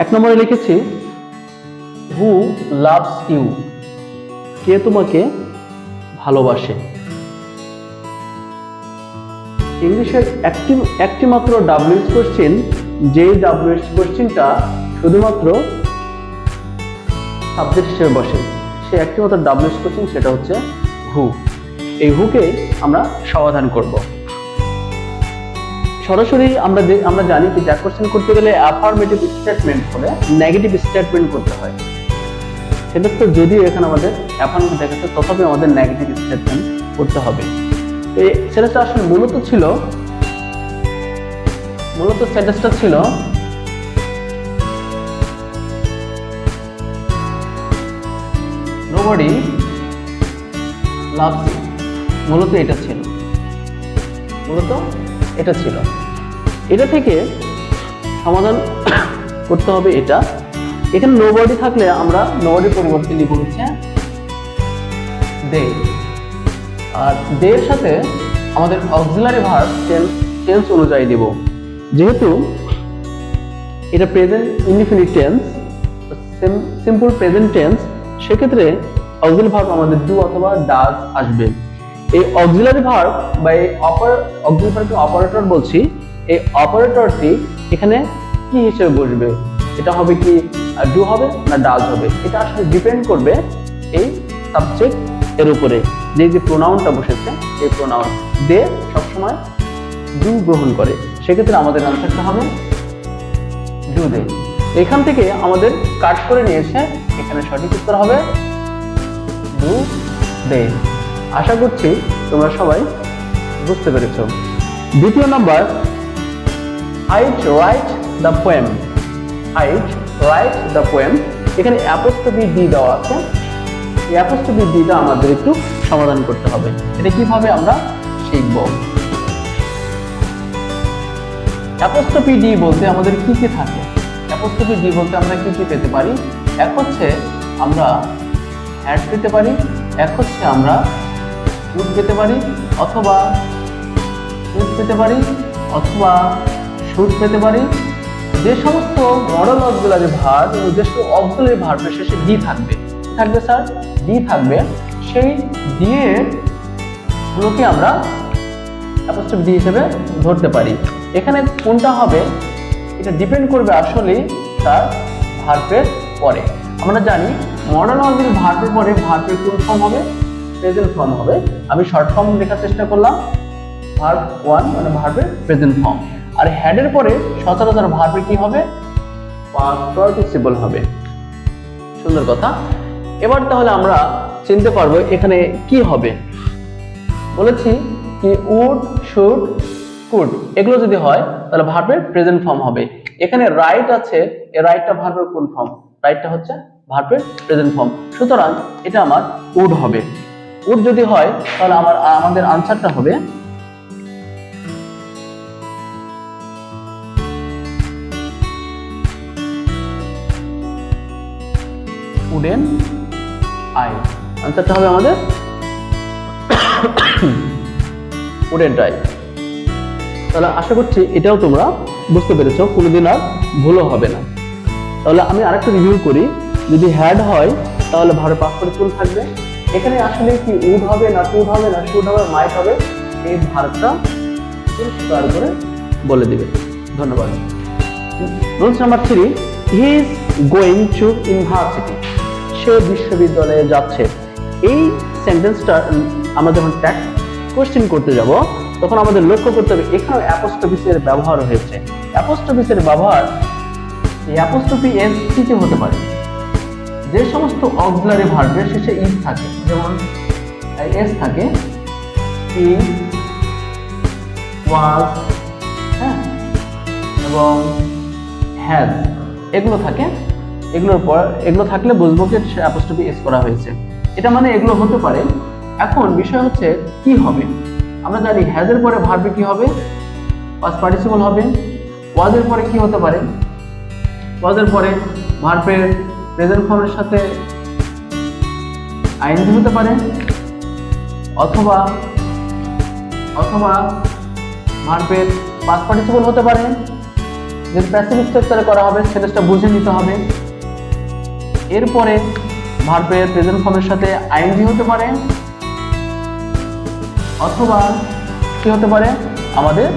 এক নম্বরে লিখেছি হু লাভস ইউ, কে তোমাকে ভালোবাসে। ইংলিশের একটি মাত্র ডাব্লিউএইচ কোশ্চেন, যে ডাব্লিউএইচ কোশ্চেনটা শুধুমাত্র সাবজেক্ট হিসেবে বসে, সে একটি মাত্র ডাব্লিউএইচ কোশ্চেন, সেটা হচ্ছে হু। এই হুকে আমরা সমাধান করব। সরাসরি আমরা জানি যে জ্যাক কোশ্চেন করতে গেলে অ্যাফার্মেটিভ স্টেটমেন্ট করে নেগেটিভ স্টেটমেন্ট করতে হয়। সেটা তো যদিও এখানে আমাদের অ্যাফার্মেটিভ দেখাচ্ছে, তথাপি আমাদের নেগেটিভ স্টেটমেন্ট করতে হবে। এই সেন্টেন্সটা আসলে মূলত সেন্টেন্সটা ছিল নোবডি লাভস ইউ। মূলত এটা ছিল। এটা থেকে সমাধান করতে হবে এটা। এখানে নোবডি থাকলে আমরা নোবডির পরিবর্তে লিখব হচ্ছে দে, আর দে এর সাথে আমাদের অক্সিলারি ভার্ব টেন্স অনুযায়ী দিব। যেহেতু এটা present indefinite tense, simple present tense, সেক্ষেত্রে অক্সিলারি ভার্ব আমাদের ডু অথবা ডাজ আসবে। এই অক্সিলারি ভার্ব বা এই অক্সিলারি ভার্বকে অপারেটর বলছি। এই অপারেটরটি এখানে কি হিসেবে বসবে? এটা হবে কি ডু হবে না ডাজ হবে? এটা আসলে ডিপেন্ড করবে এই সাবজেক্ট এর উপরে। যে প্রোনাউনটা বসেছে, এই প্রোনাউন দে সবসময় ডু গ্রহণ করে, সেক্ষেত্রে আমাদের আনসারটা হবে ডু দে। এখান থেকে আমাদের কাট করে নিয়ে এসে এখানে সঠিক উত্তর হবে ডু দে। আশা করছি তোমরা সবাই বুঝতে পেরেছো। দ্বিতীয় number, I'd write the poem. I'd write the poem, এখানে অ্যাপোস্ট্রফি ডি দেওয়া আছে। এই অ্যাপোস্ট্রফি ডিটা আমাদের একটু সমাধান করতে হবে। এটা কিভাবে আমরা শিখব? অ্যাপোস্ট্রফি ডি বলতে আমাদের কি কি থাকে? অ্যাপোস্ট্রফি ডি বলতে আমরা কি কি পেতে পারি? এক হচ্ছে আমরা হ্যাড পেতে পারি, এক হচ্ছে আমরা উড পেতে পারি, অথবা উড পেতে পারি, অথবা শুড পেতে পারি। যে সমস্ত মডেল অক্সিলারি ভার্ব, যে সমস্ত অক্সিলারি ভার্বের শেষে ডি থাকবে, থাকবে স্যার ডি থাকবে, সেই ডি এর গুলোকে আমরা অ্যাপোস্ট্রফি ডি হিসেবে ধরতে পারি। এখানে কোনটা হবে এটা ডিপেন্ড করবে আসলে তার ভার্বের পরে। আমরা জানি মডার্ন অক্সিলারি ভার্বের পরে ভার্বের কোন ফর্ম হবে? প্রেজেন্ট ফর্ম হবে। আমি শর্ট ফর্ম লেখার চেষ্টা করলাম, ভার্ব 1 মানে ভার্বের প্রেজেন্ট ফর্ম। আর হ্যাড এর পরে সচরাচর ভার্বের কি হবে? পাস্ট পার্টিসিপল হবে। সুন্দর কথা। এবার তাহলে আমরা চিনতে পারবো এখানে কি হবে। বলেছি কি উড, শুড, কুড, এগুলো যদি হয় তাহলে ভার্বের প্রেজেন্ট ফর্ম হবে। এখানে রাইট আছে, এই রাইটটা ভার্বের কোন ফর্ম? রাইটটা হচ্ছে ভার্বের প্রেজেন্ট ফর্ম। সুতরাং এটা আমার উড হবে। উড যদি হয় তাহলে আমাদের আনসারটা হবে উডেন আই। আনসারটা হবে আমাদের উডেন আই। তাহলে আশা করছি এটাও তোমরা বুঝতে পেরেছো, কোনোদিন আর ভুলও হবে না। তাহলে আমি আরেকটা রিভিউ করি। যদি হ্যাড হয় তাহলে ভার্ব পাস্ট পার্টিসিপল থাকবে। এখানে আসলে কি উড হবে না টুড হবে না শুড হবে মাইট হবে, এই ভার্বটা পরিষ্কার করে বলে দিবে। ধন্যবাদ। Rules number 3, he is going to university. সে বিশ্ববিদ্যালয়ে যাচ্ছে। এই সেন্টেন্সটা আমরা যখন ট্যাক্স কোশ্চেন করতে যাব তখন আমাদের লক্ষ্য করতে হবে এখানে অ্যাপোস্ট্রফি এর ব্যবহার হয়েছে। অ্যাপোস্ট্রফি এর ব্যবহার, এই অ্যাপোস্ট্রফি এস কি হতে পারে? যে সমস্ত অক্সিলারি ভার্বের শেষে ইজ থাকে, যেমন এস থাকে, ইজ, ওয়াজ, হ্যাঁ, এবং হ্যাজ, এগুলো থাকে। এগুলো থাকলে বুঝবো যে অ্যাপোস্ট্রফি এস করা হয়েছে। এটা মানে এগুলো হতে পারে। এখন বিষয় হচ্ছে কি হবে? আমরা জানি হ্যাজ এর পরে ভার্বে কি হবে? পাস্ট পার্টিসিপল হবে। ওয়াজ এর পরে কি হতে পারে? ওয়াজ এর পরে ভার্বের প্রেজেন্ট ফর্মের সাথে আইএনজি হতে পারে, অথবা ভার্বের পাস্ট পার্টিসিপল হতে পারে, যদি প্যাসিভ স্ট্রাকচারে করা হবে সেন্টেন্সটা বুঝে নিতে হবে। এরপরে ভার্বের প্রেজেন্ট ফর্মের সাথে আইএনজি হতে পারে, অথবা কি হতে পারে, আমাদের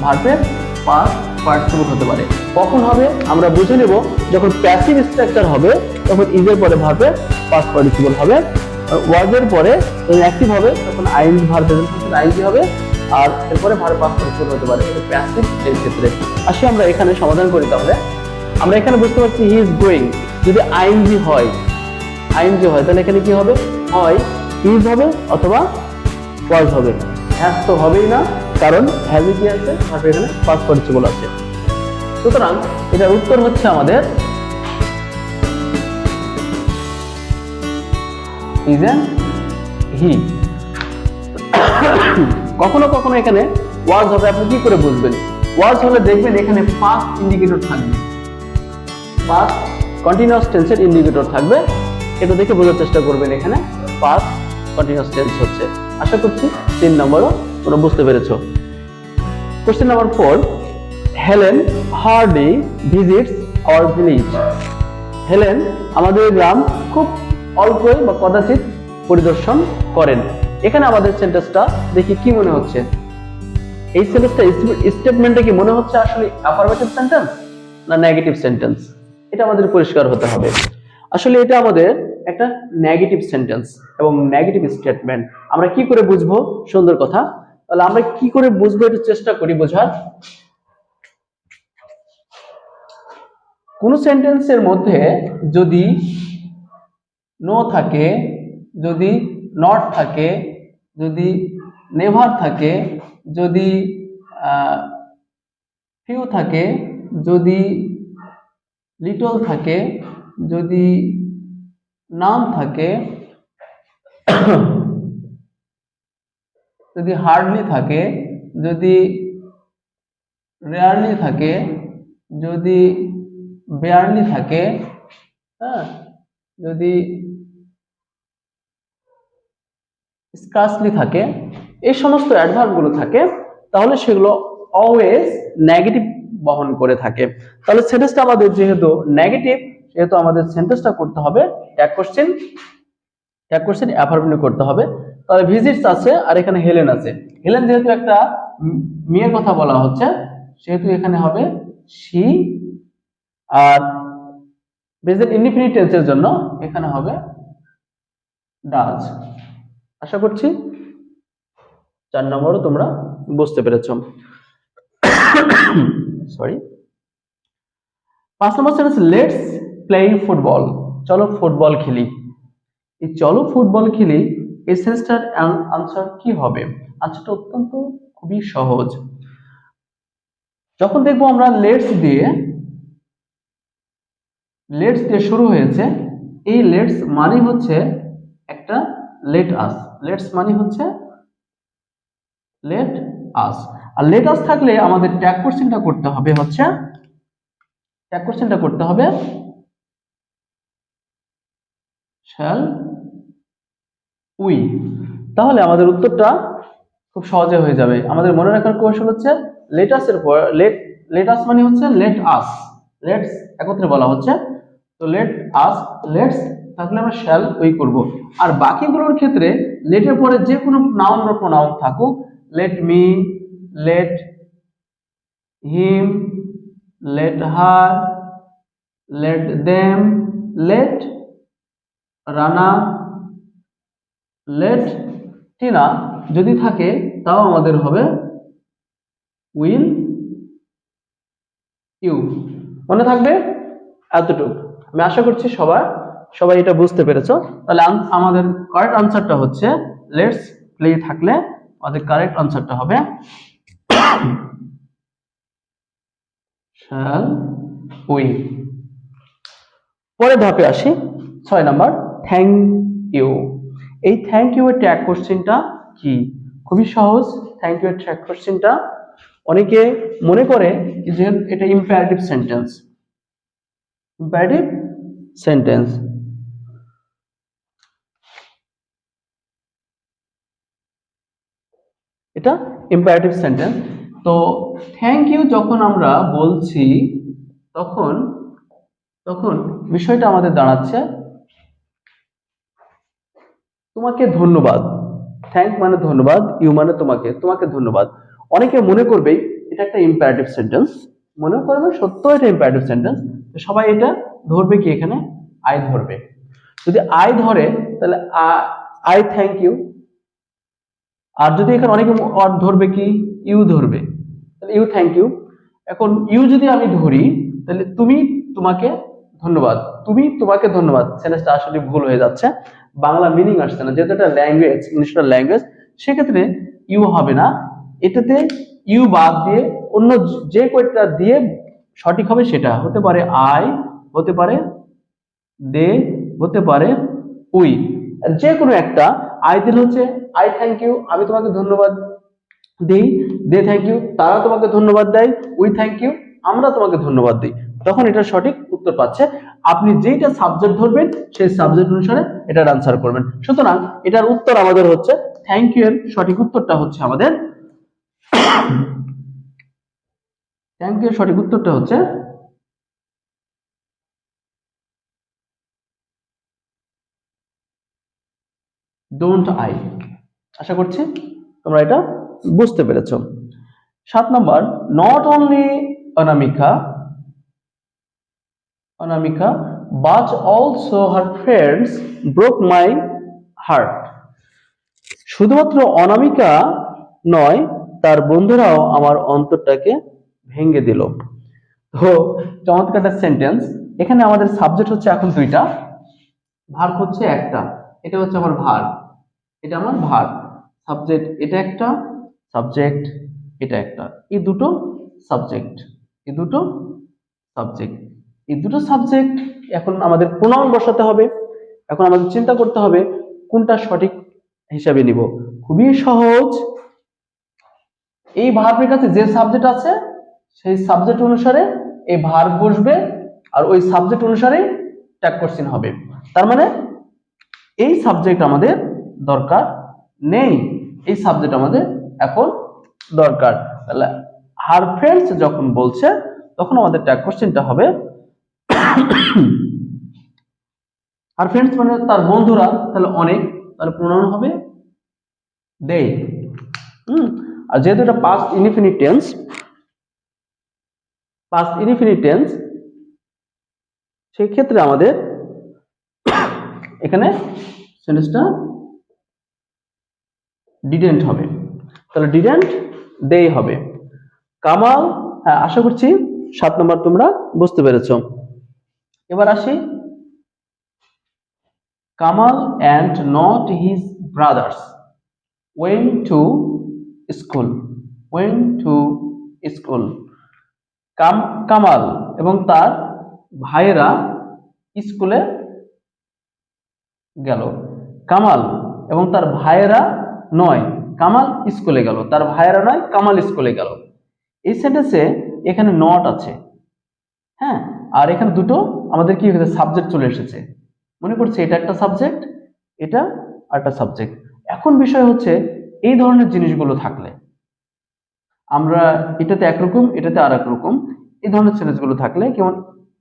ভার্বের পাস্ট পার্টিসিপল হতে পারে। কখন হবে আমরা বুঝে নেব, যখন প্যাসিভ স্ট্রাকচার হবে তখন ইজের পরে ভার্বের পাস্ট পার্টিসিপল হবে, আর ওয়াজের পরে যখন অ্যাক্টিভ হবে তখন আইএনজি ভার্ব প্রেজেন্ট ফর্মে আইএনজি হবে, আর এরপরে ভার্ব পাস্ট পার্টিসিপল হতে পারে প্যাসিভ এর ক্ষেত্রে। আসলে আমরা এখানে সমাধান করি। তাহলে আমরা এখানে বুঝতে পারছি হি ইজ গোয়িং, যদি আইএনজি হয় তাহলে এখানে কি হবে, হয় ইজ হবে অথবা ওয়াজ হবে। হ্যাজ তো হবেই না, কারণ হ্যাজ কি আছে, ভার্ব এখানে পাস্ট পার্টিসিপল আছে। সুতরাং এটার উত্তর হচ্ছে আমাদের ইজ এন হি। কখনো কখনো এখানে ওয়াজ হবে, আপনি কি করে বুঝবেন? ওয়াজ হলে দেখবেন এখানে পাস্ট ইন্ডিকেটর থাকবে, পাস্ট কন্টিনিউয়াস টেন্সের ইন্ডিকেটর থাকবে। এটা দেখে বোঝার চেষ্টা করবেন এখানে পাস্ট কন্টিনিউয়াস টেন্স হচ্ছে। আশা করছি 3 নম্বরও তোমরা বুঝতে পেরেছো। Question number 4, Helen hardly visits our village. Helen আমাদের গ্রাম খুব অল্পই বা কদাচিৎ পরিদর্শন করেন। এখানে আমাদের সেন্টেন্সটা দেখি কি মনে হচ্ছে, এই সেন্টেন্সটা স্টেটমেন্টে কি মনে হচ্ছে আসলে অ্যাফারমেটিভ সেন্টেন্স না নেগেটিভ সেন্টেন্স? এটা আমাদের পরিষ্কার হতে হবে। আসলে এটা আমাদের একটা নেগেটিভ সেন্টেন্স এবং নেগেটিভ স্টেটমেন্ট। আমরা কি করে বুঝবো? সুন্দর কথা। তাহলে আমরা কি করে বুঝবো একটু চেষ্টা করি বোঝার। কোন সেন্টেন্সের মধ্যে যদি নো থাকে, যদি নট থাকে, যদি নেভার থাকে, যদি ফিউ থাকে, যদি লিটল থাকে, যদি নাম থাকে, যদি হার্ডলি থাকে, যদি রেয়ারলি থাকে, যদি বেয়ারলি থাকে, হ্যাঁ, যদি স্কার্সলি থাকে, এই সমস্ত অ্যাডভার্বগুলো থাকে, তাহলে সেগুলো অলওয়েজ নেগেটিভ বহন করে থাকে। তাহলে সেন্টেন্সটা আমাদের যেহেতু নেগেটিভ, সেহেতু আমাদের সেন্টেন্সটা করতে হবে ট্যাগ কোশ্চেন অ্যাফার্মেটিভ করতে হবে। তাহলে ভিজিটস আছে আর এখানে হেলেন আছে। হেলেন যেহেতু একটা মেয়ের কথা বলা হচ্ছে, সেহেতু এখানে হবে শি, আর প্রেজেন্ট ইনডিফিনিট টেন্সের জন্য এখানে হবে ডাজ। আশা করছি 4 নম্বরও তোমরা বুঝতে পেরেছ। Sorry. 5 number sentence, let's play football. চলো ফুটবল খেলি। এই চলো ফুটবল খেলি এই সেন্টেন্সটার আনসার কি হবে? আনসারটা অত্যন্ত খুবই সহজ। যখন দেখবো আমরা লেটস দিয়ে শুরু হয়েছে, এই লেটস মানে হচ্ছে একটা লেট আস। লেটস মানে হচ্ছে লেট আস। আর লেট আস থাকলে আমাদের ট্যাগ কোশ্চেনটা করতে হবে শ্যাল উই। তাহলে আমাদের উত্তরটা খুব সহজে হয়ে যাবে। আমাদের মনে রাখার কৌশল হচ্ছে লেটাসের পর লেটাস মানে হচ্ছে লেট আস, লেটস একত্রে বলা হচ্ছে, তো লেট আস লেটস তাহলে আমরা শ্যাল উই করব। আর বাকিগুলোর ক্ষেত্রে লেটের পরে যে কোনো নাউন বা প্রোনাউন থাকুক, let me, let him, let her, let them, let Rana, let Tina যদি থাকে তাও আমাদের হবে উইল ইউ। মনে থাকবে এতটুকু। আমি আশা করছি সবাই এটা বুঝতে পেরেছো। তাহলে আমাদের কারেক্ট আনসারটা হচ্ছে লেটস প্লে থাকলে আমাদের কারেক্ট আনসারটা হবে শ্যাল উই। পরের ধাপে আসি, 6 নাম্বার, থ্যাংক ইউ। এই থ্যাংক ইউ এর ট্যাগ কোশ্চেনটা কি? খুবই সহজ। থ্যাংক ইউ এর ট্যাগ কোশ্চেনটা অনেকে মনে করে যে এটা ইম্পারেটিভ সেন্টেন্স। এটা ইম্পারেটিভ সেন্টেন্স, তো থ্যাংক ইউ যখন আমরা বলছি তখন তখন বিষয়টা আমাদের দাঁড়াচ্ছে তোমাকে ধন্যবাদ। থ্যাংক মানে ধন্যবাদ, ইউ মানে তোমাকে, তোমাকে ধন্যবাদ। অনেকে মনে করবে এটা একটা ইম্পারেটিভ সেন্টেন্স, মনে করবে সত্য এটা ইম্পারেটিভ সেন্টেন্স। তো সবাই এটা ধরবে কি, এখানে আই ধরবে। যদি আই ধরে তাহলে আই থ্যাংক ইউ। আর যদি এখানে অনেকে ধরবে কি, ইউ ধরবে, তাহলে ইউ থ্যাংক ইউ। এখন ইউ যদি আমি ধরি তাহলে তুমি তোমাকে ধন্যবাদ, তুমি তোমাকে ধন্যবাদ। সেন্টেন্সটা আসলে ভুল হয়ে যাচ্ছে, বাংলা মিনিং আসছে না, যেহেতু এটা ল্যাঙ্গুয়েজ, ইংলিশটা ল্যাঙ্গুয়েজ, সেক্ষেত্রে ইউ হবে না। এটাতে ইউ বাদ দিয়ে অন্য যে কয়টা দিয়ে সঠিক হবে সেটা হতে পারে আই, হতে পারে দে, হতে পারে উই, যে কোনো একটা। আই দিলে হচ্ছে আই থ্যাংক ইউ, আমি তোমাকে ধন্যবাদ দিই। দে থ্যাংক ইউ, তারা তোমাকে ধন্যবাদ দেয়। উই থ্যাংক ইউ, আমরা তোমাকে ধন্যবাদ দিই। তখন এটা সঠিক উত্তর পাচ্ছে। আপনি যেটা সাবজেক্ট ধরবেন সেই সাবজেক্ট অনুসারে এটার আনসার করবেন। সুতরাং এটার উত্তর আমাদের হচ্ছে থ্যাংক ইউ। এর সঠিক উত্তরটা হচ্ছে আমাদের থ্যাংক ইউ এর সঠিক উত্তরটা হচ্ছে ডোন্ট আই। আশা করছি তোমরা এটা বুঝতে পেরেছো। 7 নম্বর, not only Anamika but also her friends broke my heart. শুধুমাত্র অনামিকা নয়, তার বন্ধুরাও আমার অন্তরটাকে ভেঙে দিল। তো চমৎকার একটা সেন্টেন্স। এখানে আমাদের সাবজেক্ট হচ্ছে এখন দুইটা, ভার্ব হচ্ছে একটা। এটা হচ্ছে আমার ভার্ব, এটা আমার ভার্ব। সাবজেক্ট এটা একটা, সাবজেক্ট এটা একটা। এই দুটো সাবজেক্ট, এই দুটো সাবজেক্ট, এই দুটো সাবজেক্ট। এখন আমাদের প্রোনাউন বসাতে হবে। এখন আমাদের চিন্তা করতে হবে কোনটা সঠিক হিসাবে নিব। খুবই সহজ, এই ভার্বের কাছে যে সাবজেক্ট আছে সেই সাবজেক্ট অনুসারে এই ভার্ব বসবে, আর ওই সাবজেক্ট অনুসারে ট্যাগ কোশ্চেন হবে। তার মানে এই সাবজেক্ট আমাদের দরকার নেই, এই সাবজেক্ট আমাদের এখন দরকার। তাহলে হার ফ্রেন্ডস যখন বলছে তখন আমাদের ট্যাগ কোশ্চেনটা হবে আর ফ্রেন্ডস মানে তার বন্ধুরা, তাহলে অনেক, তাহলে প্রোনাউন হবে দে। আর যেহেতু এটা পাস্ট ইনডিফিনিট টেন্স, সেই ক্ষেত্রে আমাদের এখানে সেন্টেন্সটা ডিডেন্ট হবে, তাহলে ডিডেন্ট দে হবে। কামাল, হ্যাঁ আশা করছি 7 নম্বর তোমরা বুঝতে পেরেছো। এবার আসি, Kamal and not his brothers went to school. Kamal এবং তার ভাইয়েরা স্কুলে গেল। কামাল এবং তার ভাইয়েরা নয়, কামাল স্কুলে গেল, তার ভাইয়েরা নয়, কামাল স্কুলে গেল। এই সেন্টেন্সে এখানে নট আছে, হ্যাঁ, আর এখানে দুটো আমাদের কি হয়েছে, সাবজেক্ট চলে এসেছে। মনে করছে এটা একটা সাবজেক্ট, এটা আরেকটা সাবজেক্ট। এখন বিষয় হচ্ছে এই ধরনের জিনিসগুলো থাকলে আমরা এটাতে একরকম, এটাতে আর এক রকম, এই ধরনের সেন্টেন্সগুলো থাকলে কেমন,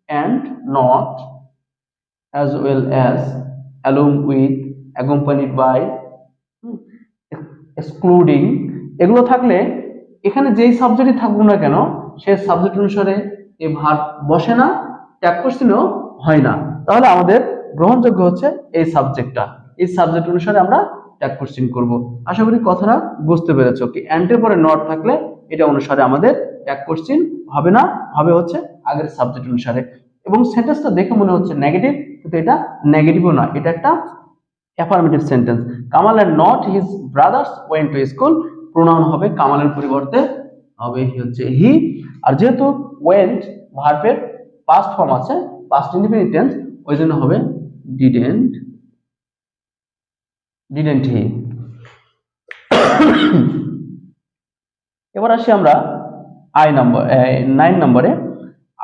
and not, as well as, along with, accompanied by, excluding, এগুলো থাকলে এখানে যেই সাবজেক্টই থাকুক না কেন সেই সাবজেক্ট অনুসারে এই ভার্ব বসে না, ট্যাগ কোশ্চেনও হয় না। তাহলে আমাদের গ্রহণযোগ্য হচ্ছে এই সাবজেক্টটা, এই সাবজেক্ট অনুসারে আমরা ট্যাগ কোশ্চেন করব। আশা করি কথাটা বুঝতে পেরেছো কি, অ্যান্ডের পরে নট থাকলে এটা অনুসারে আমাদের ট্যাগ কোশ্চেন হবে না, হবে হচ্ছে আগের সাবজেক্ট অনুসারে। এবং সেন্টেন্সটা দেখে মনে হচ্ছে নেগেটিভ, কিন্তু এটা নেগেটিভও না, এটা একটা affirmative sentence. Kamal and not his brothers went to school, pronoun হবে কামালের পরিবর্তে হবে হচ্ছে হি। আর যেহেতু ওয়েন্ট ভার্বের পাস্ট ফর্ম আছে, পাস্ট ইনডিফিনিট টেন্স, ওই জন্য হবে ডিডেন্ট হি। এবার আসি আমরা 9 নম্বরে।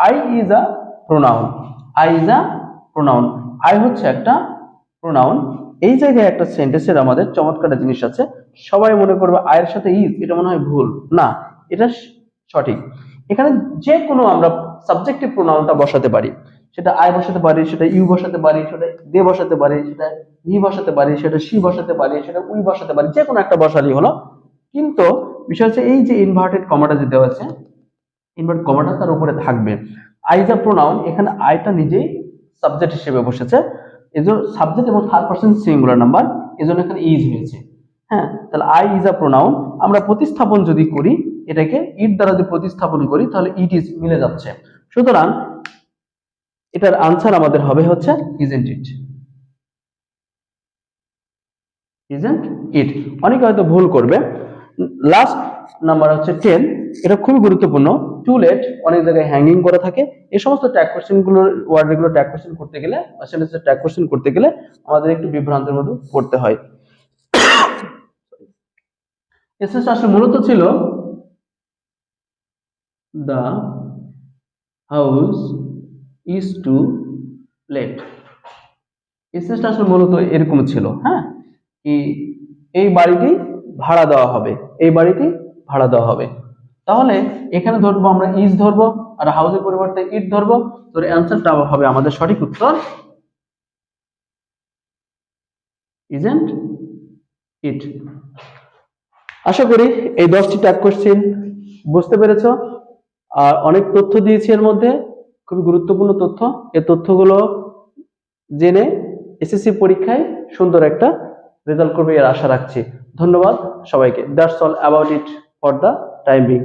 I is a pronoun. I হচ্ছে একটা প্রোনাউন। এই জায়গায় একটা সেন্টেন্সের আমাদের চমৎকার জিনিস আছে। সবাই মনে করবে আয়ের সাথে ইজ, এটা মনে হয় ভুল। না, এটা সঠিক। এখানে যে কোনো আমরা সাবজেক্টিভ প্রোনাউনটা বসাতে পারি, সেটা আই বসাতে পারি, সেটা ইউ বসাতে পারি, সেটা দে বসাতে পারি, সেটা হি বসাতে পারি, সেটা সি বসাতে পারি, সেটা উই বসাতে পারি, যে কোনো একটা বসালেই হলো। কিন্তু বিষয় হচ্ছে এই যে ইনভার্টেড কমাটা যে দেওয়া আছে, ইনভার্টেড কমাটা তার উপরে থাকবে। আই ইজ আ প্রোনাউন, এখানে আইটা নিজেই সাবজেক্ট হিসেবে বসেছে, এজন্য সাবজেক্ট এবং থার্ড পারসন সিঙ্গুলার নাম্বার, এজন্য এখানে ইজ হয়েছে। হ্যাঁ, তাহলে আই ইজ আ প্রোনাউন, আমরা প্রতিস্থাপন যদি করি এটাকে ইট দ্বারা যদি প্রতিস্থাপন করি তাহলে ইট ইজ মিলে যাচ্ছে। সুতরাং এটার আনসার আমাদের হবে হচ্ছে ইজেন্ট ইট। Isn't it. অনেকে হয়তো ভুল করবে। লাস্ট নাম্বার হচ্ছে 10, এটা খুবই গুরুত্বপূর্ণ। টু লেট অনেক জায়গায় হ্যাঙ্গিং করা থাকে। এই সমস্ত ট্যাগ কোশ্চেন গুলো, ওয়ার্ড গুলো ট্যাগ কোশ্চেন করতে গেলে বা সেন্টেন্সের ট্যাগ কোশ্চেন করতে গেলে আমাদের একটু বিভ্রান্তের মধ্যে পড়তে হয়। এসএসটা আসলে মূলত ছিল the house is to let. এসএসটা আসলে মূলত এরকম ছিল, হ্যাঁ, কি এই বাড়িটি ভাড়া দেওয়া হবে, এই বাড়িটি ভাড়া দেওয়া হবে। তাহলে এখানে ধরবো আমরা ইজ ধরবো, আর হাউসের পরিবর্তে ইট ধরবো। তো অ্যান্সারটা হবে আমাদের সঠিক উত্তর ইজেন্ট ইট। আশা করি এই 10টি ট্যাগ কোশ্চেন বুঝতে পেরেছো। আর অনেক তথ্য দিয়েছি এর মধ্যে, খুবই গুরুত্বপূর্ণ তথ্য। এই তথ্যগুলো জেনে এসএসসি পরীক্ষায় সুন্দর একটা রেজাল্ট করবে এর আশা রাখছি। ধন্যবাদ সবাইকে। That's all about it for the time being.